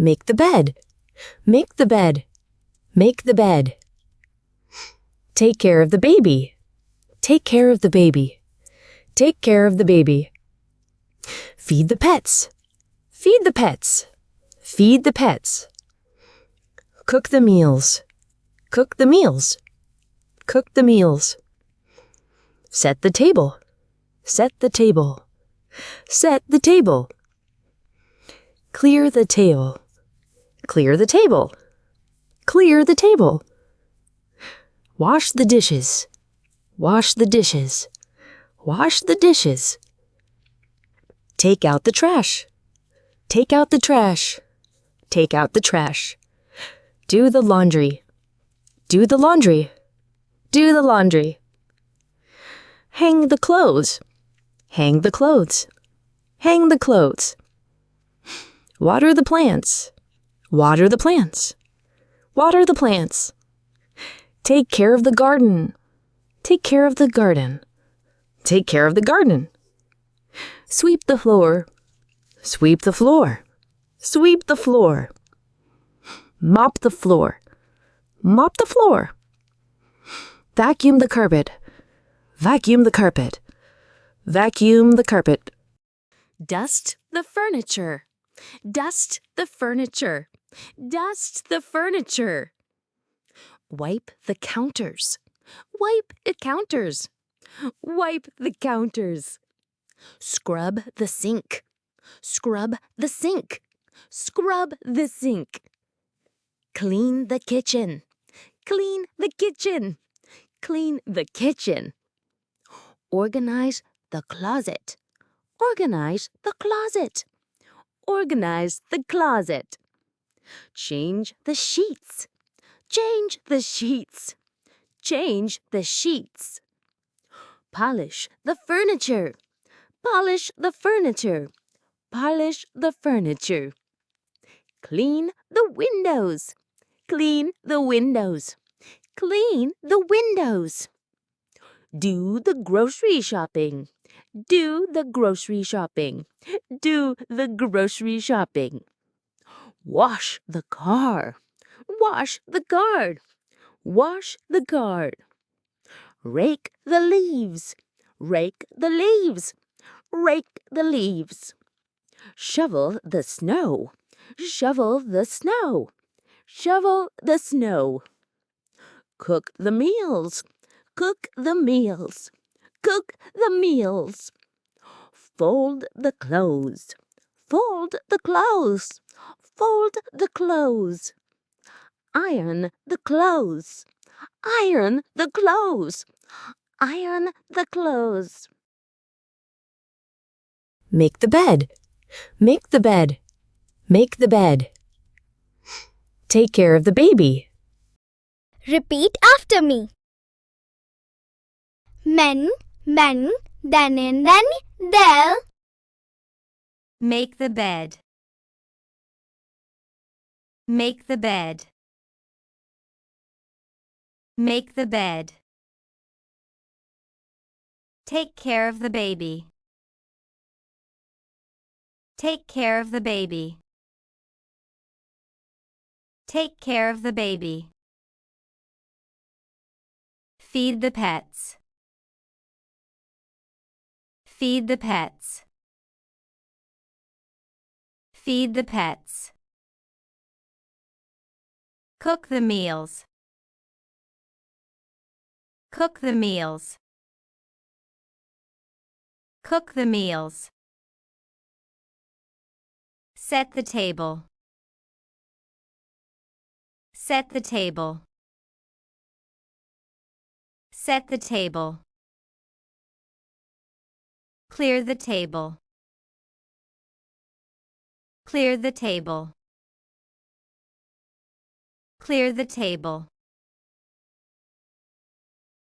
Make the bed. Make the bed. Make the bed. Take care of the baby. Take care of the baby. Take care of the baby. Feed the pets. Feed the pets. Feed the pets. Cook the meals. Cook the meals. Cook the meals. Set the table. Set the table. Set the table. Clear the table. Clear the table. Clear the table. Wash the dishes. Wash the dishes. Wash the dishes. Take out the trash. Take out the trash. Take out the trash. Do the laundry. Do the laundry. Do the laundry. Hang the clothes. Hang the clothes. Hang the clothes. Water the plants. Water the plants. Water the plants. Take care of the garden. Take care of the garden. Take care of the garden. Sweep the floor. Sweep the floor. Sweep the floor. Mop the floor. Mop the floor. Vacuum the carpet. Vacuum the carpet. Vacuum the carpet. Dust the furniture. Dust the furniture. Dust the furniture. Wipe the counters. Wipe the counters. Wipe the counters. Scrub the sink. Scrub the sink. Scrub the sink. Clean the kitchen. Clean the kitchen. Clean the kitchen. Organize the closet. Organize the closet. Organize the closet. Change the sheets. Change the sheets. Change the sheets. Polish the furniture. Polish the furniture. Polish the furniture. Clean the windows. Clean the windows. Clean the windows. Do the grocery shopping. Do the grocery shopping. Do the grocery shopping. Wash the car. Wash the car. Wash the car. Rake the leaves. Rake the leaves. Rake the leaves. Shovel the snow. Shovel the snow. Shovel the snow. Cook the meals. Cook the meals. Cook the meals. Fold the clothes. Fold the clothes. Fold the clothes. Iron the clothes. Iron the clothes. Iron the clothes. Make the bed. Make the bed. Make the bed. Take care of the baby. Repeat after me. Men, then and then, there. Make the bed. Make the bed. Make the bed. Take care of the baby. Take care of the baby. Take care of the baby. Feed the pets. Feed the pets. Feed the pets. Cook the meals. Cook the meals. Cook the meals. Set the table. Set the table. Set the table. Clear the table. Clear the table. Clear the table.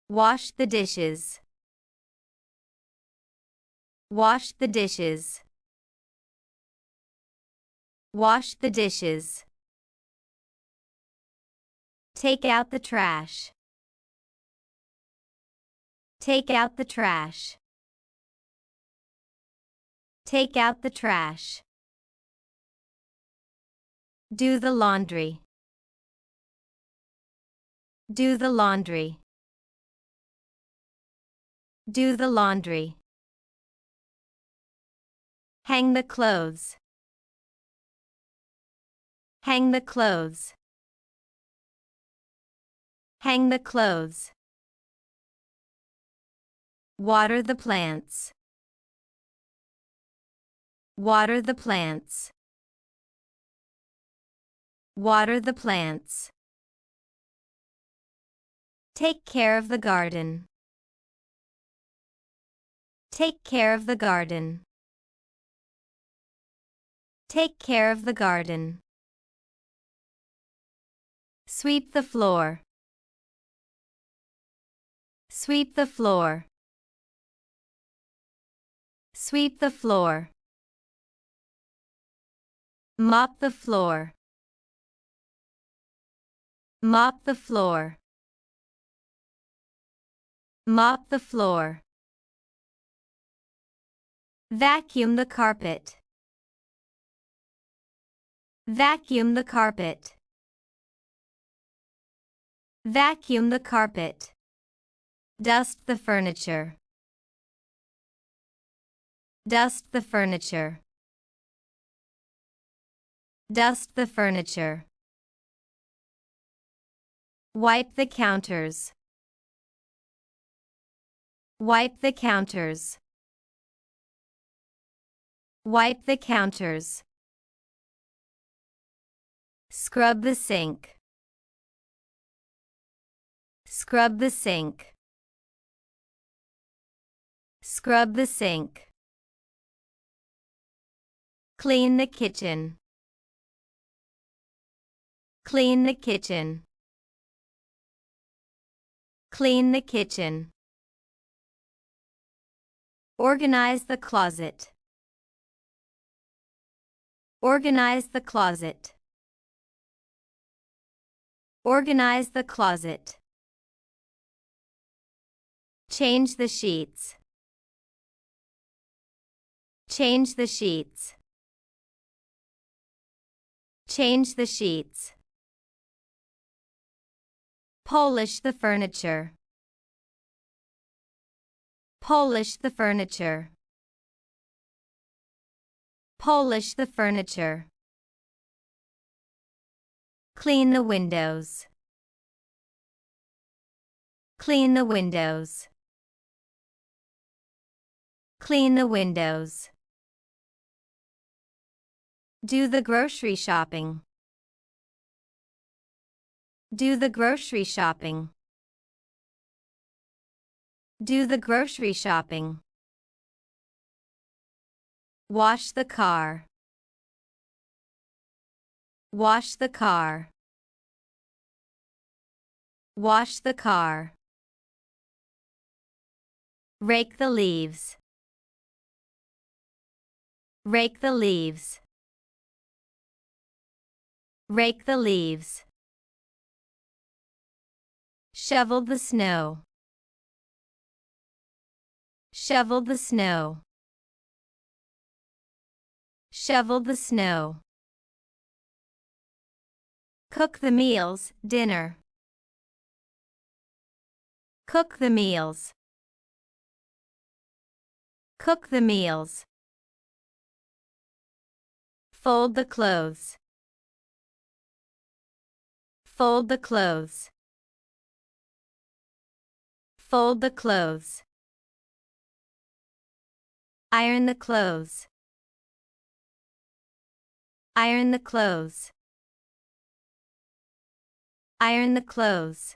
Wash the dishes. Wash the dishes. Wash the dishes. Take out the trash. Take out the trash. Take out the trash. Do the laundry. Do the laundry. Do the laundry. Hang the clothes. Hang the clothes. Hang the clothes. Water the plants. Water the plants. Water the plants. Take care of the garden. Take care of the garden. Take care of the garden. Sweep the floor. Sweep the floor. Sweep the floor. Mop the floor. Mop the floor. Mop the floor. Vacuum the carpet. Vacuum the carpet. Vacuum the carpet. Dust the furniture. Dust the furniture. Dust the furniture. Wipe the counters. Wipe the counters. Wipe the counters. Scrub the sink. Scrub the sink. Scrub the sink. Clean the kitchen. Clean the kitchen. Clean the kitchen. Organize the closet. Organize the closet. Organize the closet. Change the sheets. Change the sheets. Change the sheets. Polish the furniture. Polish the furniture. Polish the furniture. Clean the windows. Clean the windows. Clean the windows. Do the grocery shopping. Do the grocery shopping. Do the grocery shopping. Wash the car. Wash the car. Wash the car. Rake the leaves. Rake the leaves. Rake the leaves. Shovel the snow. Shovel the snow. Shovel the snow. Cook the meals, dinner. Cook the meals. Cook the meals. Fold the clothes. Fold the clothes. Fold the clothes. Iron the clothes. Iron the clothes. Iron the clothes.